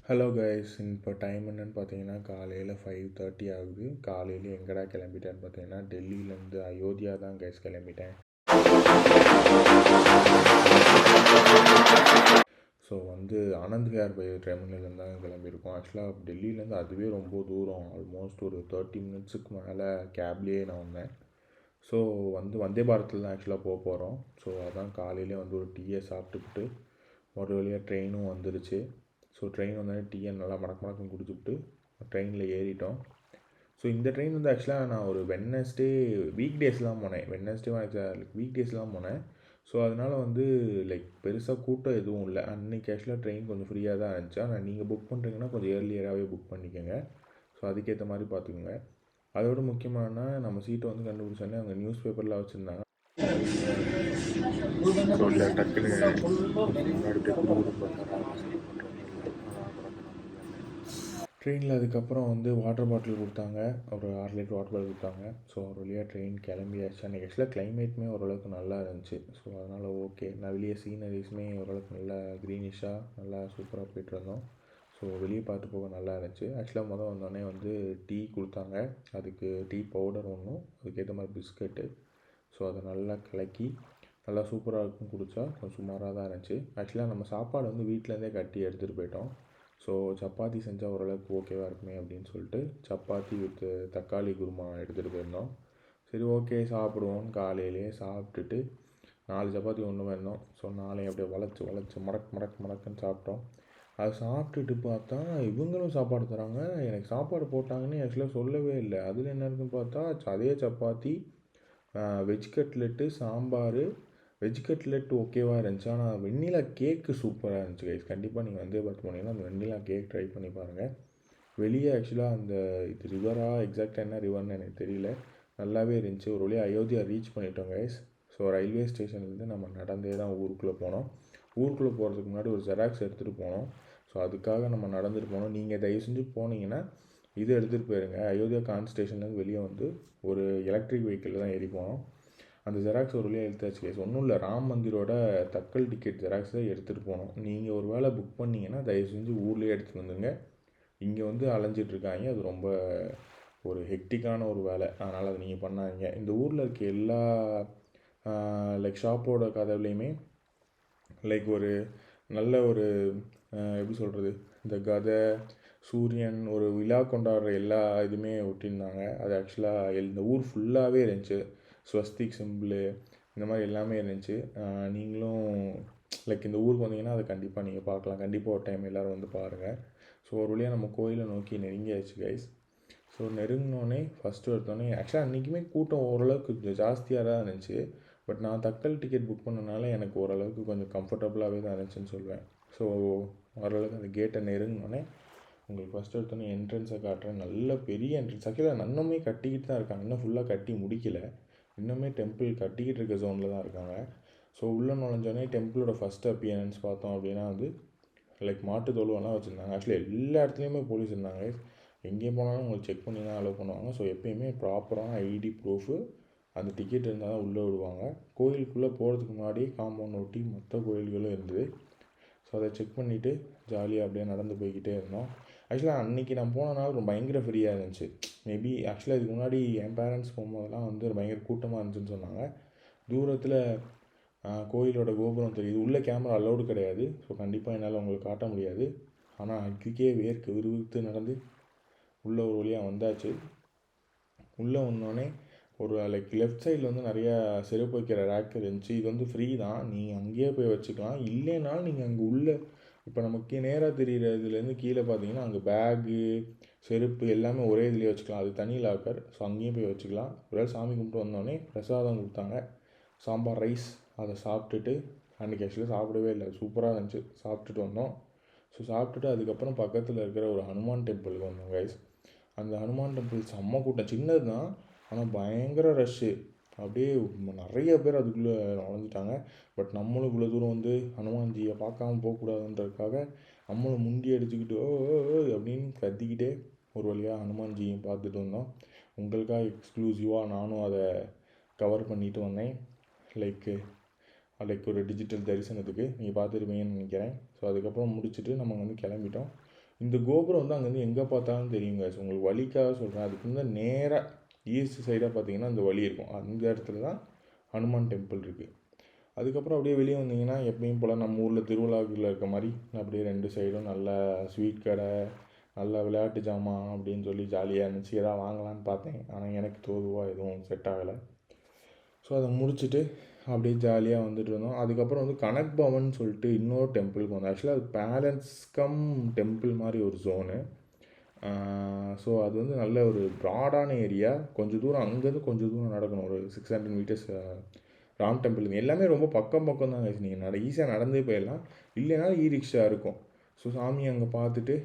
Hello guys, இப்போ time என்னன்னு பார்த்தீங்கன்னா காலையில் 5:30 ஆகுது. காலையில் எங்கடா கிளம்பிட்டேன்னு பார்த்தீங்கன்னா டெல்லியிலேருந்து அயோத்தியா தான் கைஸ் கிளம்பிட்டேன். ஸோ ஆனந்த் விஹார் போய் டெர்மினல்லேருந்து தான் கிளம்பியிருக்கோம். ஆக்சுவலாக டெல்லியிலேருந்து அதுவே ரொம்ப தூரம், ஆல்மோஸ்ட் ஒரு 30 மினிட்ஸுக்கு மேலே கேப்லேயே நான் வந்தேன். ஸோ வந்தே பாரத்தில் தான் ஆக்சுவலாக போக போகிறோம். ஸோ அதான் காலையிலே ஒரு டீயை சாப்பிட்டுக்கிட்டு ஒரு வழியாக ட்ரெயினும் வந்துருச்சு. ஸோ ட்ரெயின் வந்தோடனே டீயை நல்லா மடக்குன்னு குடிச்சுட்டு ட்ரெயினில் ஏறிட்டோம். ஸோ இந்த ட்ரெயின் ஆக்சுவலாக நான் ஒரு வீக் டேஸ்லாம் போனேன். வீக் டேஸ்லாம் போனேன். ஸோ அதனால் லைக் பெருசாக கூட்டம் எதுவும் இல்லை. அன்றைக்கி ஆக்சுவலாக ட்ரெயின் கொஞ்சம் ஃப்ரீயாக தான் இருந்துச்சு. ஆனால் நீங்கள் புக் பண்ணுறீங்கன்னா கொஞ்சம் ஏர்லியராகவே புக் பண்ணிக்கோங்க. ஸோ அதுக்கேற்ற மாதிரி பார்த்துக்கோங்க. அதோட முக்கியமான நம்ம சீட்டை கண்டுபிடிச்சோன்னே அவங்க நியூஸ் பேப்பர்லாம் வச்சுருந்தாங்க. டக்குன்னு ட்ரெயினில் அதுக்கப்புறம் வாட்டர் பாட்டில் கொடுத்தாங்க. ஒரு 6 லிட்டர் வாட்டர் பாட்டில் கொடுத்தாங்க. ஸோ ஒரு வழியாக ட்ரெயின் கிளம்பியாச்சு. அன்றைக்கி ஆக்சுவலாக கிளைமேட்டுமே ஓரளவுக்கு நல்லா இருந்துச்சு. ஸோ அதனால் ஓகே. நான் வெளியே சீனரிஸுமே ஓரளவுக்கு நல்லா க்ரீனிஷாக நல்லா சூப்பராக போய்ட்டுருந்தோம். ஸோ வெளியே பார்த்து போக நல்லா இருந்துச்சு. ஆக்சுவலாக வந்தோடனே டீ கொடுத்தாங்க. அதுக்கு டீ பவுடர் ஒன்றும், அதுக்கேற்ற மாதிரி பிஸ்கட்டு. ஸோ அதை நல்லா கலக்கி நல்லா சூப்பராக இருக்கும். குடித்தா கொஞ்சம் சுமாராக தான் இருந்துச்சு. ஆக்சுவலாக நம்ம சாப்பாடு வீட்டிலேருந்தே கட்டி எடுத்துகிட்டு போயிட்டோம். ஸோ சப்பாத்தி செஞ்சால் ஓரளவுக்கு ஓகேவாக இருக்குமே அப்படின்னு சொல்லிட்டு சப்பாத்தி வித் தக்காளி குருமா எடுத்துகிட்டு போயிருந்தோம். சரி ஓகே சாப்பிடுவோம். காலையிலேயே சாப்பிட்டுட்டு 4 சப்பாத்தி ஒன்று வேணும். ஸோ 4 அப்படியே வளைச்சி மடக்குன்னு சாப்பிட்டோம். அது சாப்பிட்டுட்டு பார்த்தா இவங்களும் சாப்பாடு தராங்க. எனக்கு சாப்பாடு போட்டாங்கன்னு ஆக்சுவலாக சொல்லவே இல்லை. அதில் என்ன இருக்குன்னு பார்த்தா அதே chapati, veg cutlet, sambar. Veg cutlet ஓகேவாக இருந்துச்சு. ஆனால் வெண்ணிலா கேக்கு சூப்பராக இருந்துச்சு கைஸ். கண்டிப்பாக நீங்கள் வந்தே பார்த்து போனீங்கன்னா அந்த வெண்ணிலா கேக் ட்ரை பண்ணி பாருங்கள். வெளியே ஆக்சுவலாக இது ரிவரா, எக்ஸாக்டாக என்ன ரிவர்னு எனக்கு தெரியல, நல்லாவே இருந்துச்சு. ஒரு வழியாக அயோத்தியா ரீச் பண்ணிட்டோம் கைஸ். ஸோ ரயில்வே ஸ்டேஷன்லேருந்து நம்ம நடந்தே தான் ஊருக்குள்ளே போனோம். ஊருக்குள்ளே போகிறதுக்கு முன்னாடி ஒரு ஜெராக்ஸ் எடுத்துகிட்டு போனோம். ஸோ அதுக்காக நம்ம நடந்துட்டு போனோம். நீங்கள் தயவு செஞ்சு போனீங்கன்னா இது எடுத்துகிட்டு போயிருங்க. அயோத்தியா ஸ்டேஷன்லேருந்து வெளியே ஒரு எலக்ட்ரிக் வெஹிக்கிளில் தான் ஏறி போனோம். அந்த ஜெராக்ஸ் ஒரு வழியாக எடுத்தாச்சு கேஸ். ஒன்றும் இல்லை, ராம் மந்திரோட தக்கல் டிக்கெட் ஜெராக்ஸை எடுத்துகிட்டு போனோம். நீங்கள் ஒரு வேளை புக் பண்ணிங்கன்னா தயவு செஞ்சு ஊர்லேயே எடுத்துகிட்டு வந்துடுங்க. இங்கே அலைஞ்சிட்ருக்காங்க. அது ரொம்ப ஒரு ஹெக்டிக்கான ஒரு வேலை. அதனால் அதை நீங்கள் பண்ணாதீங்க. இந்த ஊரில் இருக்க எல்லா லைக் ஷாப்போட கதவுலேயுமே லைக் ஒரு நல்ல ஒரு எப்படி சொல்கிறது, இந்த கதை, சூரியன், ஒரு விழா கொண்டாடுற எல்லா இதுவுமே ஒட்டியிருந்தாங்க. அது ஆக்சுவலாக இந்த ஊர் ஃபுல்லாகவே இருந்துச்சு. ஸ்வஸ்திக் சிம்பிள் இந்த மாதிரி எல்லாமே இருந்துச்சு. நீங்களும் லைக் இந்த ஊருக்கு வந்தீங்கன்னா அதை கண்டிப்பாக நீங்கள் பார்க்கலாம். கண்டிப்பாக ஒரு டைம் எல்லோரும் பாருங்கள். ஸோ ஒரு வழியாக நம்ம கோயிலை நோக்கி நெருங்கியாச்சு கைஸ். ஸோ நெருங்கினோடனே ஃபஸ்ட்டு எடுத்தோடனே ஆக்சுவலாக அன்றைக்குமே கூட்டம் ஓரளவுக்கு கொஞ்சம் ஜாஸ்தியாக தான் இருந்துச்சு. பட் நான் தக்கல் டிக்கெட் புக் பண்ணனால எனக்கு ஓரளவுக்கு கொஞ்சம் கம்ஃபர்டபுளாகவே தான் இருந்துச்சுன்னு சொல்லுவேன். ஸோ ஓரளவுக்கு அந்த கேட்டை நெருங்கினோடனே உங்களுக்கு ஃபஸ்ட்டு எடுத்தோடனே என்ட்ரன்ஸை காட்டுறேன். நல்ல பெரிய என்ட்ரன்ஸ். ஆக்சுவலாக இன்னுமே கட்டிக்கிட்டு தான் இருக்காங்க. இன்னும் ஃபுல்லாக கட்டி முடிக்கலை. இன்னுமே டெம்பிள் கட்டிக்கிட்டு இருக்க ஜோனில் தான் இருக்காங்க. ஸோ உள்ளே நுழைஞ்சோடனே டெம்பிளோட ஃபஸ்ட் அப்பியரன்ஸ் பார்த்தோம் அப்படின்னா லைக் மாட்டு தொழுவெல்லாம் வச்சுருந்தாங்க. ஆக்சுவலி எல்லா இடத்துலையுமே போலீஸ் இருந்தாங்க. எங்கே போனாலும் உங்களுக்கு செக் பண்ணி தான் அலோவ் பண்ணுவாங்க. ஸோ எப்போயுமே ப்ராப்பரான ஐடி ப்ரூஃபு, அந்த டிக்கெட் இருந்தால் தான் உள்ளே விடுவாங்க. கோயிலுக்குள்ளே போகிறதுக்கு முன்னாடி காம்பவுண்ட் ஒட்டி மற்ற கோயில்களும் இருந்தது. ஸோ அதை செக் பண்ணிவிட்டு ஜாலியாக அப்படியே நடந்து போய்கிட்டே இருந்தோம். ஆக்சுவலாக அன்றைக்கி நான் போனனால ரொம்ப பயங்கர ஃப்ரீயாக இருந்துச்சு. மேபி ஆக்சுவலாக இதுக்கு முன்னாடி என் பேரண்ட்ஸ் போகும்போதெல்லாம் பயங்கர கூட்டமாக இருந்துச்சுன்னு சொன்னாங்க. தூரத்தில் கோயிலோட கோபுரம் தெரியுது. உள்ளே கேமரா அலௌடு கிடையாது. ஸோ கண்டிப்பாக என்னால் உங்களுக்கு காட்ட முடியாது. ஆனால் அதுக்கே விறுவிறுத்து நடந்து உள்ளே ஒரு வழியாக வந்தாச்சு. உள்ளே வந்தோடனே ஒரு லைக் லெஃப்ட் சைடில் நிறையா செருப்பு வைக்கிற ரேக் இருந்துச்சு. இது ஃப்ரீ தான், நீங்கள் அங்கேயே போய் வச்சுக்கலாம். இல்லைனாலும் நீங்கள் அங்கே உள்ளே இப்போ நமக்கு நேராக தெரிகிற இதுலேருந்து கீழே பார்த்தீங்கன்னா அங்கே பேகு, செருப்பு எல்லாமே ஒரே இதுலேயே வச்சுக்கலாம். அது தனி லாக்கர். ஸோ அங்கேயும் போய் வச்சுக்கலாம். ஒருவேளை சாமி கும்பிட்டு வந்தோடனே பிரசாதம் கொடுத்தாங்க, சாம்பார் ரைஸ். அதை சாப்பிட்டுட்டு அன்றைக்கி ஆக்சுவலாக சாப்பிடவே இல்லை, சூப்பராக இருந்துச்சு. சாப்பிட்டுட்டு வந்தோம். ஸோ சாப்பிட்டுட்டு அதுக்கப்புறம் பக்கத்தில் இருக்கிற ஒரு ஹனுமான் டெம்பிளுக்கு வந்தோம் கைஸ். அந்த ஹனுமான் டெம்பிள் செம்ம கூட்டம். சின்னது தான், ஆனால் பயங்கர ரஷ்ஷு. அப்படியே நிறைய பேர் அதுக்குள்ளே நுழைஞ்சிட்டாங்க. பட் நம்மளும் இவ்வளோ தூரம் ஹனுமான்ஜியை பார்க்காம போகக்கூடாதுன்றதுக்காக நம்மளும் முண்டி அடிச்சுக்கிட்டு ஓ அப்படின்னு கத்திக்கிட்டே ஒரு வழியாக ஹனுமான்ஜியும் பார்த்துட்டு வந்தோம். உங்களுக்காக எக்ஸ்க்ளூசிவாக நானும் அதை கவர் பண்ணிட்டு வந்தேன். லைக் ஒரு டிஜிட்டல் தரிசனத்துக்கு நீங்கள் பார்த்துருப்பீங்கன்னு நினைக்கிறேன். ஸோ அதுக்கப்புறம் முடிச்சுட்டு நம்ம கிளம்பிட்டோம். இந்த கோபுரம் வந்து அங்கேருந்து எங்கே பார்த்தாலும் தெரியுங்க. ஸோ உங்களுக்கு வழிக்காக சொல்கிறேன். அதுக்கு வந்து நேராக ஈஸ்ட் சைடாக பார்த்தீங்கன்னா அந்த வழி இருக்கும். அந்த இடத்துல தான் ஹனுமான் டெம்பிள் இருக்குது. அதுக்கப்புறம் அப்படியே வெளியே வந்தீங்கன்னா எப்பயும் போல் நம்ம ஊரில் திருவிழாக்களில் இருக்க மாதிரி அப்படியே 2 சைடும் நல்ல ஸ்வீட் கடை, நல்ல விளையாட்டு ஜாமான் அப்படின்னு சொல்லி ஜாலியாக இருந்துச்சு. எதாவது வாங்கலான்னு பார்த்தேன், ஆனால் எனக்கு தோதுவாக எதுவும் செட் ஆகலை. ஸோ அதை முடிச்சுட்டு அப்படியே ஜாலியாக வந்துட்டு இருந்தோம். அதுக்கப்புறம் வந்து கனக் பவன் சொல்லிட்டு இன்னொரு டெம்பிளுக்கு வந்தோம். ஆக்சுவலாக அது பேலன்ஸ் கம் டெம்பிள் மாதிரி ஒரு ஜோனு. ஸோ அது வந்து நல்ல ஒரு ப்ராடான ஏரியா. கொஞ்சம் தூரம் அங்கேருந்து கொஞ்சம் தூரம் நடக்கணும், ஒரு 600 மீட்டர்ஸ் ராம் டெம்பிள். எல்லாமே ரொம்ப பக்கம் பக்கம் தான் guys. நீங்கள் ஈஸியாக நடந்தே போயிடலாம், இல்லைன்னா ரிக்ஷா இருக்கும். ஸோ சாமி அங்கே பார்த்துட்டு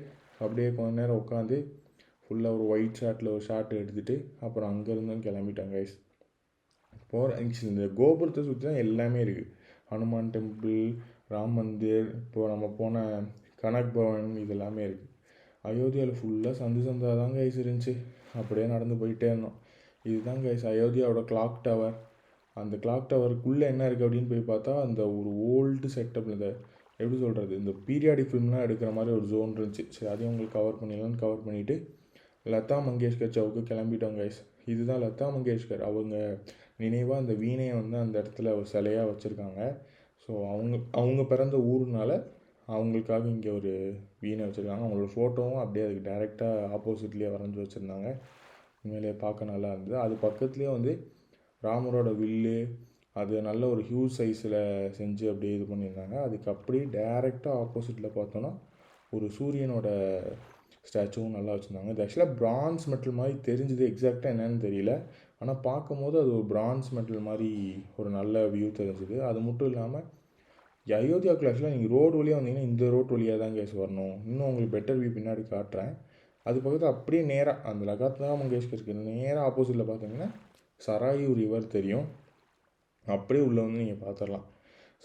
அப்படியே கொஞ்ச நேரம் உட்காந்து ஃபுல்லாக ஒரு ஒயிட் ஷார்ட்டில் ஒரு ஷார்ட் எடுத்துகிட்டு அப்புறம் அங்கேருந்தும் கிளம்பிட்டோம் கைஸ். இந்த கோபுரத்தை சுற்றி தான் எல்லாமே இருக்குது. ஹனுமான் டெம்பிள், ராம் மந்திர், இப்போது நம்ம போன கனக் பவன், இது எல்லாமே இருக்குது. அயோத்தியாவில் ஃபுல்லாக சந்தாக தான் கைஸ் இருந்துச்சு. அப்படியே நடந்து போயிட்டே இருந்தோம். இதுதான் கைஸ் அயோத்தியாவோட கிளாக் டவர். அந்த கிளாக் டவருக்குள்ளே என்ன இருக்குது அப்படின்னு போய் பார்த்தா அந்த ஒரு ஓல்டு செட்டப், இந்த எப்படி சொல்கிறது, இந்த பீரியாடிக் ஃபிலிம்லாம் எடுக்கிற மாதிரி ஒரு ஜோன் இருந்துச்சு. சரி, அதையும் உங்களுக்கு கவர் பண்ணிடலான்னு கவர் பண்ணிவிட்டு லதா மங்கேஷ்கர் சவுக்கு கிளம்பிட்டோம் கைஸ். இதுதான் லதா மங்கேஷ்கர். அவங்க நினைவாக அந்த வீணையை வந்து அந்த இடத்துல ஒரு சிலையாக வச்சுருக்காங்க. ஸோ அவங்க பிறந்த ஊருனால அவங்களுக்காக இங்கே ஒரு வீணை வச்சுருக்காங்க. அவங்களோட ஃபோட்டோவும் அப்படியே அதுக்கு டைரெக்டாக ஆப்போசிட்லேயே வரைஞ்சி வச்சுருந்தாங்க. உண்மையிலே பார்க்க நல்லா இருந்தது. அது பக்கத்துலேயே வந்து ராமரோட வில்லு, அது நல்ல ஒரு ஹியூஜ் சைஸில் செஞ்சு அப்படியே இது பண்ணியிருந்தாங்க. அதுக்கு அப்படியே டைரெக்டாக ஆப்போசிட்டில் பார்த்தோன்னா ஒரு சூரியனோட ஸ்டாச்சுவும் நல்லா வச்சுருந்தாங்க. இது ஆக்சுவலாக பிரான்ஸ் மெட்டல் மாதிரி தெரிஞ்சுது, எக்ஸாக்டாக என்னென்னு தெரியல. ஆனால் பார்க்கும்போது அது ஒரு பிரான்ஸ் மெட்டல் மாதிரி ஒரு நல்ல வியூ தெரிஞ்சுது. அது மட்டும் இல்லாமல் அயோத்தியாவுக்குள்ள ஆக்சுவலாக நீங்கள் ரோடு வழியாக வந்தீங்கன்னா இந்த ரோட் வழியாக தான் கேஸ் வரணும். இன்னும் உங்களுக்கு பெட்டர் வியூ பின்னாடி காட்டுறேன். அது பக்கத்தில் அப்படியே நேராக அந்த லதா மங்கேஷ்கருக்கு நேராக ஆப்போசிட்டில் பார்த்தீங்கன்னா சராயு ரிவர் தெரியும். அப்படியே உள்ளே வந்து நீங்கள் பார்த்துடலாம்.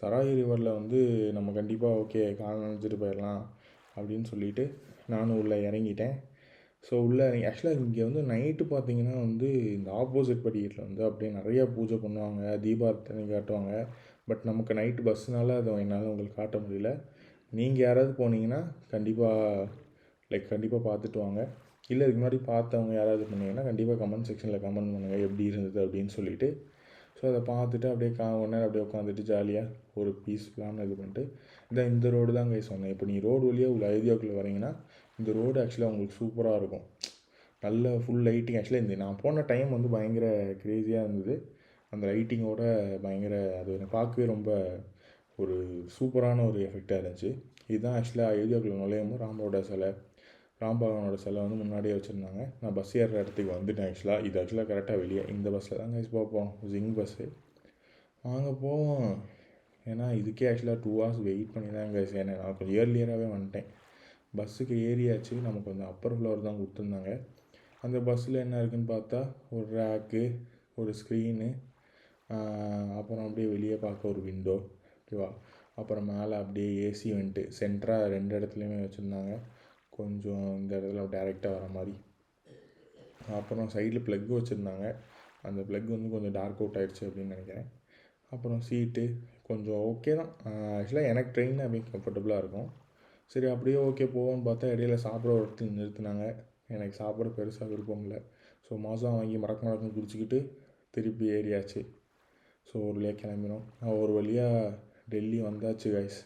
சராயு ரிவரில் வந்து நம்ம கண்டிப்பாக ஓகே கால் நினச்சிட்டு போயிடலாம் அப்படின்னு சொல்லிவிட்டு நானும் உள்ளே இறங்கிட்டேன். ஸோ உள்ளே ஆக்சுவலாக இங்கே வந்து நைட்டு பார்த்தீங்கன்னா வந்து இந்த ஆப்போசிட் படிக்கட்டில் வந்து அப்படியே நிறையா பூஜை பண்ணுவாங்க, தீபார்த்தனை காட்டுவாங்க. பட் நமக்கு நைட்டு பஸ்ஸுனால அதை என்னால் உங்களுக்கு காட்ட முடியல. நீங்கள் யாராவது போனீங்கன்னா கண்டிப்பாக பார்த்துட்டு வாங்க. இல்லை இதுக்கு முன்னாடி பார்த்தவங்க யாராவது பண்ணிங்கன்னா கண்டிப்பாக கமெண்ட் செக்ஷனில் கமெண்ட் பண்ணுங்கள் எப்படி இருந்தது அப்படின்னு சொல்லிவிட்டு. ஸோ அதை பார்த்துட்டு அப்படியே 1 நேரம் அப்படியே உட்காந்துட்டு ஜாலியாக ஒரு பீஸ்ஃபுல்லான இது பண்ணிட்டு இந்த ரோடு தான் கைஸ் சொன்னேன். இப்போ நீங்கள் ரோடு வழியாக உள்ள அயோத்தியாவுக்குள்ளே வரீங்கன்னா இந்த ரோடு ஆக்சுவலாக உங்களுக்கு சூப்பராக இருக்கும். நல்ல ஃபுல் லைட்டிங். ஆக்சுவலாக நான் போன டைம் வந்து பயங்கர க்ரேஸியாக இருந்தது. அந்த லைட்டிங்கோட பயங்கர அது எனக்கு பார்க்கவே ரொம்ப ஒரு சூப்பரான ஒரு எஃபெக்டாக இருந்துச்சு. இதுதான் ஆக்சுவலாக அயோத்தியாவுக்குள்ளே நுழையும் ராமரோட சிலை, ராம்பகவானோட சிலை வந்து முன்னாடியே வச்சுருந்தாங்க. நான் பஸ் ஏறுற இடத்துக்கு வந்துட்டேன். இது ஆக்சுவலாக கரெக்டாக வெளியே இந்த பஸ்ஸில் தான் கைஸ் போகிறோம், ஜிங் பஸ்ஸு. வாங்க போவோம். ஏன்னா இதுக்கே ஆக்சுவலாக 2 hours வெயிட் பண்ணி தான் கைஸ் ஏன்னா நான் கொஞ்சம் இயர்லியராகவே வந்துட்டேன். பஸ்ஸுக்கு ஏறியாச்சு. நமக்கு கொஞ்சம் அப்பர் ஃப்ளோர் தான் கொடுத்துருந்தாங்க. அந்த பஸ்ஸில் என்ன இருக்குதுன்னு பார்த்தா ஒரு ரேக்கு, ஒரு ஸ்க்ரீனு, அப்புறம் அப்படியே வெளியே பார்க்க ஒரு விண்டோ, ஓகேவா. அப்புறம் மேலே அப்படியே ஏசி வெண்ட்டு சென்டராக 2 இடத்துலையுமே வச்சுருந்தாங்க. கொஞ்சம் இந்த இடத்துல டேரெக்டாக வர மாதிரி. அப்புறம் சைடில் ப்ளக் வச்சுருந்தாங்க. அந்த ப்ளக் வந்து கொஞ்சம் டார்க் அவுட் ஆகிடுச்சு அப்படின்னு நினைக்கிறேன். அப்புறம் சீட்டு கொஞ்சம் ஓகே தான். ஆக்சுவலாக எனக்கு ட்ரெயின் அப்படியே கம்ஃபர்டபுளாக இருக்கும். சரி அப்படியே ஓகே போவோம்னு பார்த்தா இடையில சாப்பிட ஒரு இடத்துல நிறுத்தினாங்க. எனக்கு சாப்பிட பெருசாக விருப்பம் இல்லை. ஸோ மாதம் வாங்கி மடக்கு குடிச்சிக்கிட்டு திருப்பி ஏறியாச்சு. ஸோ ஒரு வழியாக கிளம்பினோம். ஒரு வழியாக டெல்லி வந்தாச்சு கைஸ்.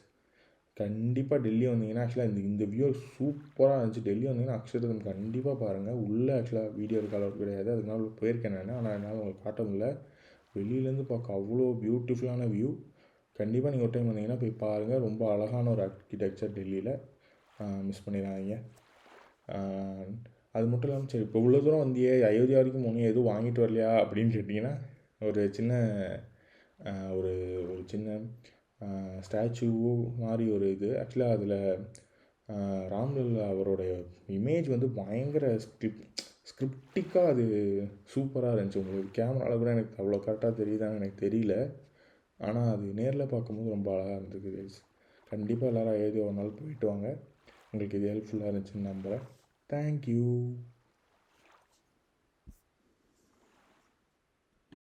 கண்டிப்பாக டெல்லி வந்தீங்கன்னா ஆக்சுவலாக இந்த வியூ சூப்பராக இருந்துச்சு. டெல்லி வந்தீங்கன்னா அக்ஷரம் கண்டிப்பாக பாருங்கள். உள்ளே ஆக்சுவலாக வீடியோ எடுக்க அளவுக்கு கிடையாது, அதனால போயிருக்கேன் நான். ஆனால் என்னால் உங்களுக்கு காட்ட முடியல. வெளியிலேருந்து பார்க்க அவ்வளோ பியூட்டிஃபுல்லான வியூ. கண்டிப்பாக நீங்கள் ஒரு டைம் வந்தீங்கன்னா போய் பாருங்கள். ரொம்ப அழகான ஒரு ஆர்கிடெக்சர் டெல்லியில். மிஸ் பண்ணிடாதீங்க. அது மட்டும் இல்லாமல் சரி இப்போ இவ்வளோ தூரம் வந்தியே அயோத்தியா வரைக்கும் ஒன்றும் எதுவும் வாங்கிட்டு வரலையா அப்படின்னு கேட்டிங்கன்னா ஒரு சின்ன ஒரு ஒரு சின்ன ஸ்டாச்சு மாதிரி ஒரு இது. ஆக்சுவலாக அதில் ராம்லல்லா அவருடைய இமேஜ் வந்து பயங்கர ஸ்கிரிப்டிக்காக அது சூப்பராக இருந்துச்சு. உங்களுக்கு கேமராவில் கூட எனக்கு அவ்வளோ கரெக்டாக தெரியுதான்னு எனக்கு தெரியல. ஆனால் அது நேரில் பார்க்கும்போது ரொம்ப அழகாக இருந்தது. கண்டிப்பாக எல்லோரும் அயோத்தியா ஒரு நாள் போயிட்டு வாங்க. உங்களுக்கு இது ஹெல்ப்ஃபுல்லாக இருந்துச்சுன்னு நம்புகிறேன். தேங்க்யூ.